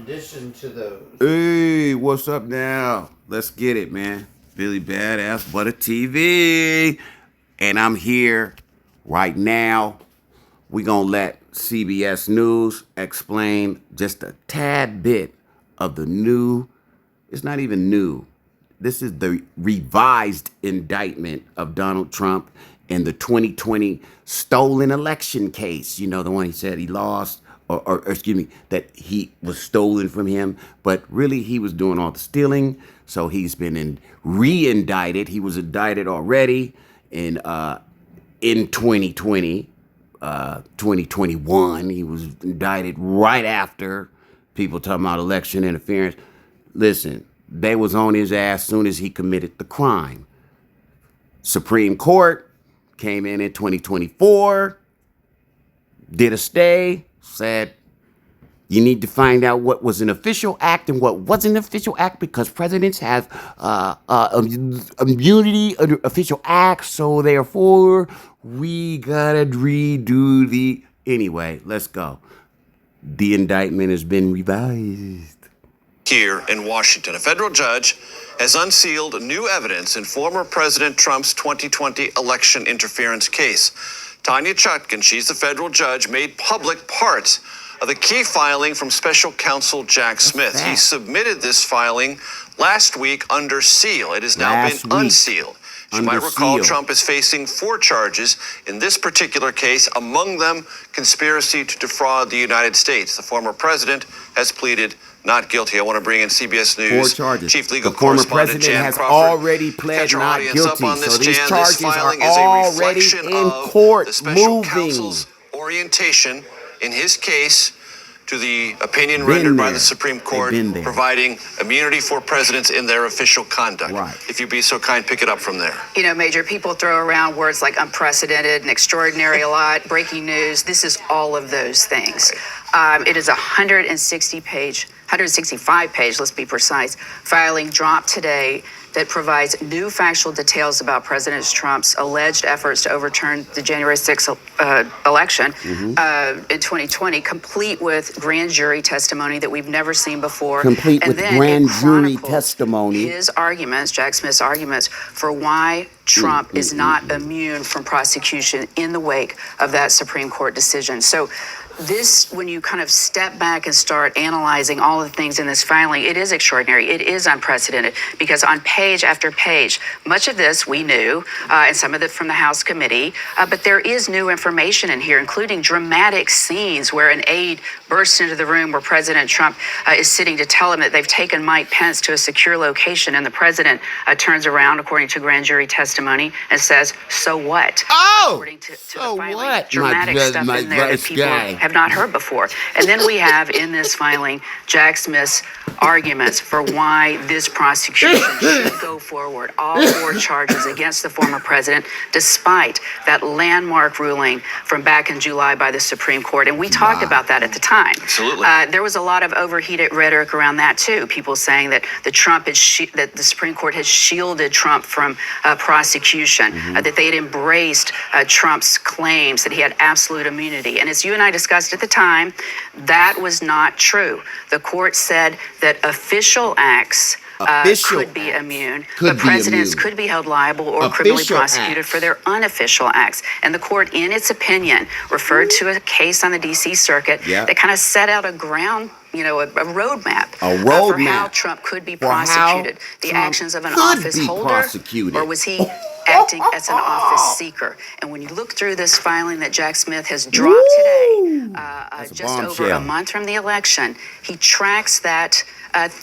addition to those. Hey, what's up now? Let's get it, man. Billy Badass Butter TV. And I'm here right now. We're going to let CBS News explain just a tad bit of the new, it's not even new. This is the revised indictment of Donald Trump in the 2020 stolen election case. You know, the one he said he lost, or excuse me, that he was stolen from him, but really he was doing all the stealing. So he's been re-indicted. He was indicted already in 2020, 2021. He was indicted right after people talking about election interference. Listen, they was on his ass as soon as he committed the crime. Supreme Court came in 2024, did a stay, said you need to find out what was an official act and what wasn't an official act because presidents have immunity under official acts, so therefore we gotta redo the... Anyway, let's go. The indictment has been revised. Here in Washington, a federal judge has unsealed new evidence in former President Trump's 2020 election interference case. Tanya Chutkan, she's the federal judge, made public parts of the key filing from special counsel Jack Smith. He submitted this filing last week under seal. It has now been unsealed. You might recall Trump is facing 4 charges in this particular case, among them conspiracy to defraud the United States. The former president has pleaded not guilty. I want to bring in CBS News 4 charges. Chief Legal the former Correspondent president Jan has Crawford. already pled not guilty. On this, so these Jan, charges this filing are is a already reflection in of court the special moving. counsel's orientation in his case to the opinion rendered by the Supreme Court providing immunity for presidents in their official conduct. Right. If you'd be so kind, pick it up from there. You know, Major, people throw around words like unprecedented and extraordinary a lot, breaking news. This is all of those things. It is a 165-page, let's be precise, filing dropped today that provides new factual details about President Trump's alleged efforts to overturn the January 6th election in 2020, complete with grand jury testimony that we've never seen before. Complete with grand jury testimony. His arguments, Jack Smith's arguments, for why Trump is not immune from prosecution in the wake of that Supreme Court decision. So this, when you kind of step back and start analyzing all the things in this filing, it is extraordinary. It is unprecedented because on page after page, much of this we knew, and some of it from the House committee, but there is new information in here, including dramatic scenes where an aide bursts into the room where President Trump is sitting to tell him that they've taken Mike Pence to a secure location, and the president turns around, according to grand jury testimony, and says, "So what?" According to so the filing, what? dramatic stuff in there that people have not heard before. And then we have in this filing Jack Smith's arguments for why this prosecution should go forward. All 4 charges against the former president, despite that landmark ruling from back in July by the Supreme Court. And we talked about that at the time. Absolutely. There was a lot of overheated rhetoric around that too. People saying that the Supreme Court had shielded Trump from prosecution, that they had embraced Trump's claims that he had absolute immunity. And as you and I discussed at the time, that was not true. The court said that official acts could be immune, but presidents could be held liable or criminally prosecuted for their unofficial acts. And the court, in its opinion, referred to a case on the D.C. Circuit that kind of set out a roadmap for how Trump could be prosecuted. The actions of an office holder, or was he acting as an office seeker? And when you look through this filing that Jack Smith has dropped today, just over a month from the election, he tracks that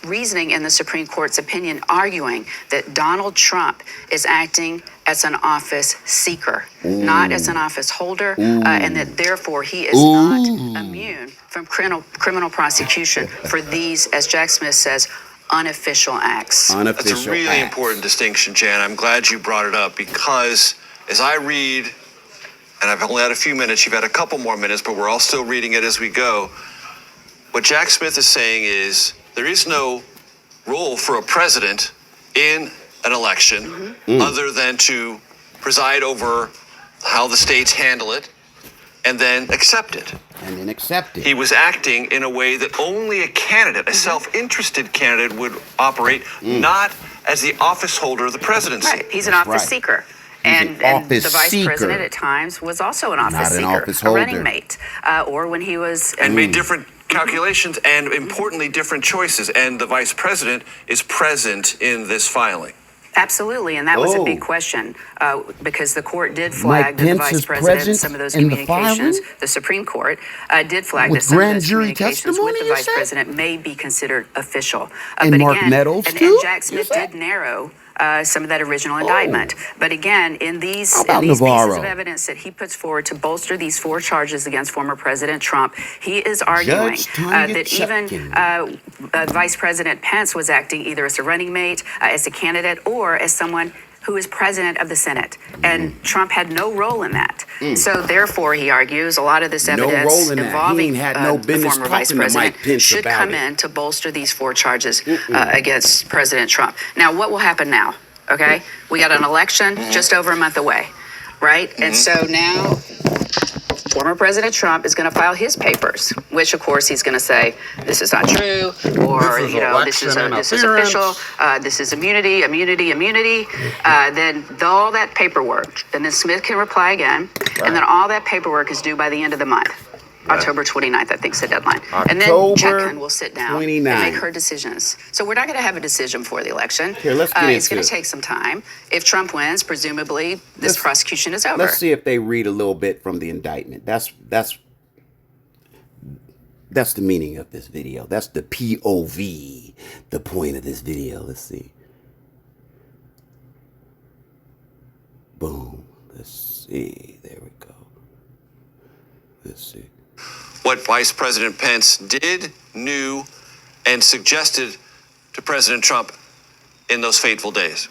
reasoning in the Supreme Court's opinion, arguing that Donald Trump is acting as an office seeker, not as an office holder, and that therefore he is not immune from criminal prosecution for these, as Jack Smith says, unofficial acts. That's a really important distinction, Jan. I'm glad you brought it up because as I read, and I've only had a few minutes, you've had a couple more minutes, but we're all still reading it as we go. What Jack Smith is saying is there is no role for a president in an election other than to preside over how the states handle it and then accept it. And then accept it. He was acting in a way that only a candidate, a self-interested candidate, would operate, not as the office holder of the presidency. Right. He's an office seeker. And the vice president at times was also an office seeker, a running mate, or when he was... And made different calculations and, importantly, different choices. And the vice president is present in this filing. Absolutely, and that was a big question because the court did flag that the vice president some of those communications. The Supreme Court did flag that some of those communications with the vice president may be considered official. And but Mark again, Meadows, and too? Jack Smith did narrow some of that original indictment. But again, in these pieces of evidence that he puts forward to bolster these 4 charges against former President Trump, he is arguing that even Vice President Pence was acting either as a running mate, as a candidate, or as someone who is president of the Senate. And Trump had no role in that. So therefore, he argues, a lot of this evidence involving the former vice president should come in to bolster these 4 charges against President Trump. Now, what will happen now? Okay? We got an election just over a month away, right? And so now former President Trump is going to file his papers, which of course he's going to say this is not true, or this is official, this is immunity. Then all that paperwork, and then Smith can reply again, and then all that paperwork is due by the end of the month. October 29th, I think, is the deadline. And then Jacqueline will sit down and make her decisions. So we're not going to have a decision for the election. Here, let's get into it's going to take some time. If Trump wins, presumably this prosecution is over. Let's see if they read a little bit from the indictment. That's the meaning of this video. That's the POV, the point of this video. Let's see. Boom. Let's see. There we go. Let's see. What Vice President Pence did, knew, and suggested to President Trump in those fateful days.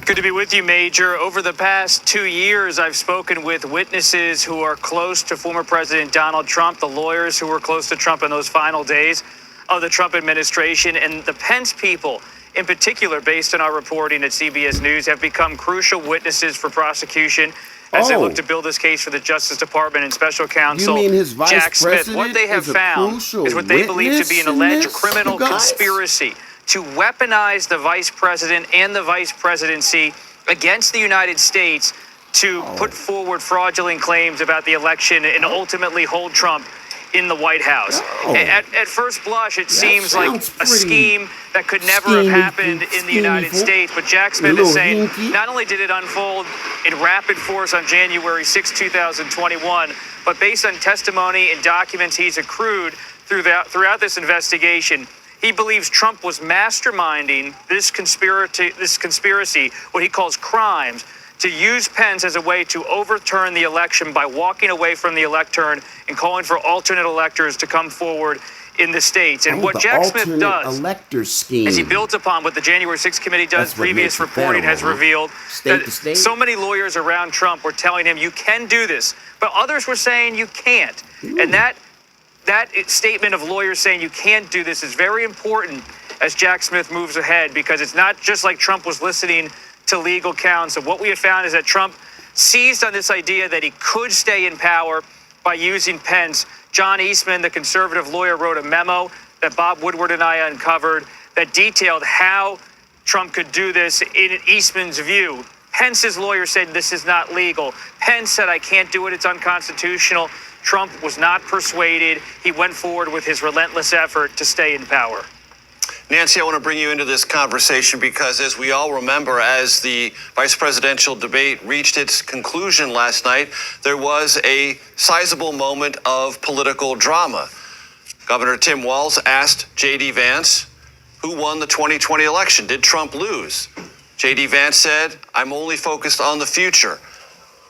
Good to be with you, Major. Over the past 2 years, I've spoken with witnesses who are close to former President Donald Trump, the lawyers who were close to Trump in those final days of the Trump administration, and the Pence people, in particular, based on our reporting at CBS News, have become crucial witnesses for prosecution as they look to build this case for the Justice Department and Special Counsel Jack Smith. What they have found is what they believe to be an alleged criminal conspiracy to weaponize the vice president and the vice presidency against the United States to put forward fraudulent claims about the election and ultimately hold Trump in the White House. At first blush, it seems like a scheme that could never have happened in the United States. But Jack Smith is saying not only did it unfold in rapid force on January 6, 2021, but based on testimony and documents he's accrued throughout this investigation, he believes Trump was masterminding this conspiracy, what he calls crimes, to use Pence as a way to overturn the election by walking away from the electorate and calling for alternate electors to come forward in the states. And what Jack Smith does is he builds upon what the January 6th committee does. Previous reporting has revealed that so many lawyers around Trump were telling him, you can do this, but others were saying you can't. And that statement of lawyers saying you can't do this is very important as Jack Smith moves ahead, because it's not just like Trump was listening to legal counsel. What we have found is that Trump seized on this idea that he could stay in power by using Pence. John Eastman, the conservative lawyer, wrote a memo that Bob Woodward and I uncovered that detailed how Trump could do this in Eastman's view. Pence's lawyer said this is not legal. Pence said, I can't do it, it's unconstitutional. Trump was not persuaded. He went forward with his relentless effort to stay in power. Nancy, I want to bring you into this conversation because, as we all remember, as the vice presidential debate reached its conclusion last night, there was a sizable moment of political drama. Governor Tim Walz asked J.D. Vance, who won the 2020 election? Did Trump lose? J.D. Vance said, I'm only focused on the future.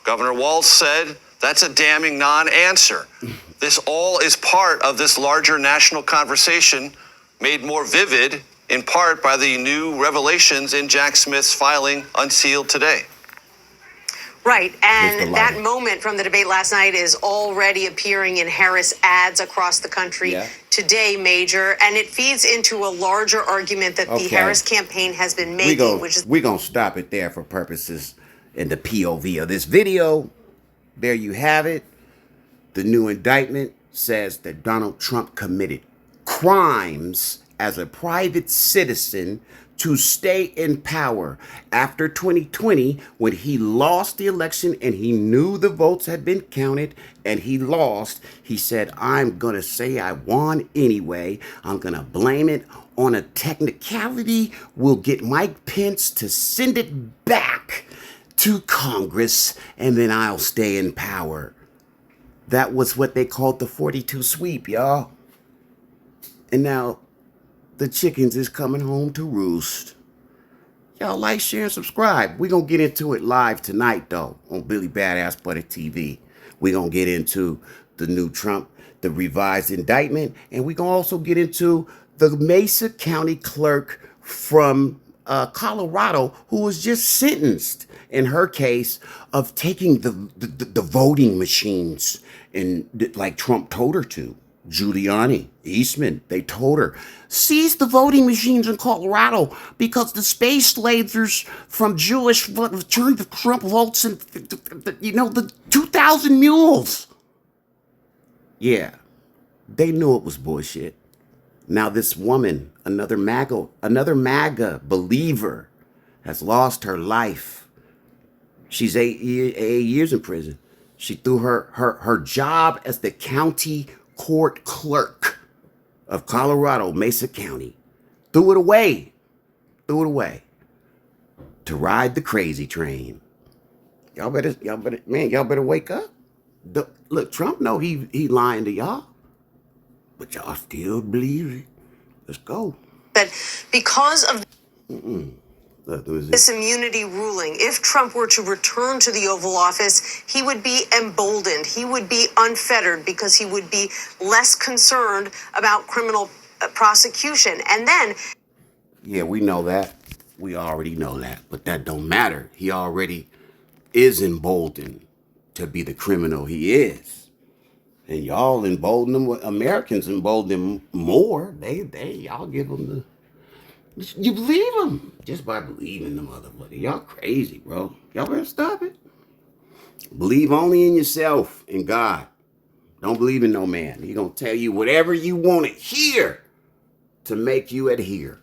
Governor Walz said, that's a damning non-answer. This all is part of this larger national conversation, made more vivid in part by the new revelations in Jack Smith's filing unsealed today. Right, and that moment from the debate last night is already appearing in Harris ads across the country today, Major, and it feeds into a larger argument that the Harris campaign has been making, we're going to stop it there for purposes in the POV of this video. There you have it. The new indictment says that Donald Trump committed crimes as a private citizen to stay in power after 2020, when he lost the election and he knew the votes had been counted and he lost. He said, I'm going to say I won anyway. I'm going to blame it on a technicality. We'll get Mike Pence to send it back to Congress and then I'll stay in power. That was what they called the 42 sweep, y'all. And now the chickens is coming home to roost. Y'all like, share, and subscribe. We're going to get into it live tonight, though, on Billy Badass Butter TV. We're going to get into the new Trump, the revised indictment, and we're going to also get into the Mesa County clerk from Colorado who was just sentenced in her case of taking the voting machines and like Trump told her to. Giuliani, Eastman, they told her, seize the voting machines in Colorado because the space lasers from Jewish turned the Trump votes and, the 2,000 mules. Yeah, they knew it was bullshit. Now this woman, another MAGA believer, has lost her life. She's 8 years in prison. She threw her job as the county court clerk of Colorado, Mesa County. Threw it away to ride the crazy train. Y'all better wake up. Look, Trump know he lying to y'all, but y'all still believe it. Let's go. That because of this immunity ruling, if Trump were to return to the Oval Office, he would be emboldened. He would be unfettered because he would be less concerned about criminal prosecution. And then... Yeah, we know that. We already know that. But that don't matter. He already is emboldened to be the criminal he is. And y'all embolden him. Americans embolden him more. Y'all give him the... You believe him just by believing the motherfucker. Y'all crazy, bro. Y'all better stop it. Believe only in yourself and God. Don't believe in no man. He's going to tell you whatever you want to hear to make you adhere.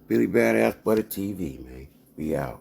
Billy Badass Butter TV, man. We out.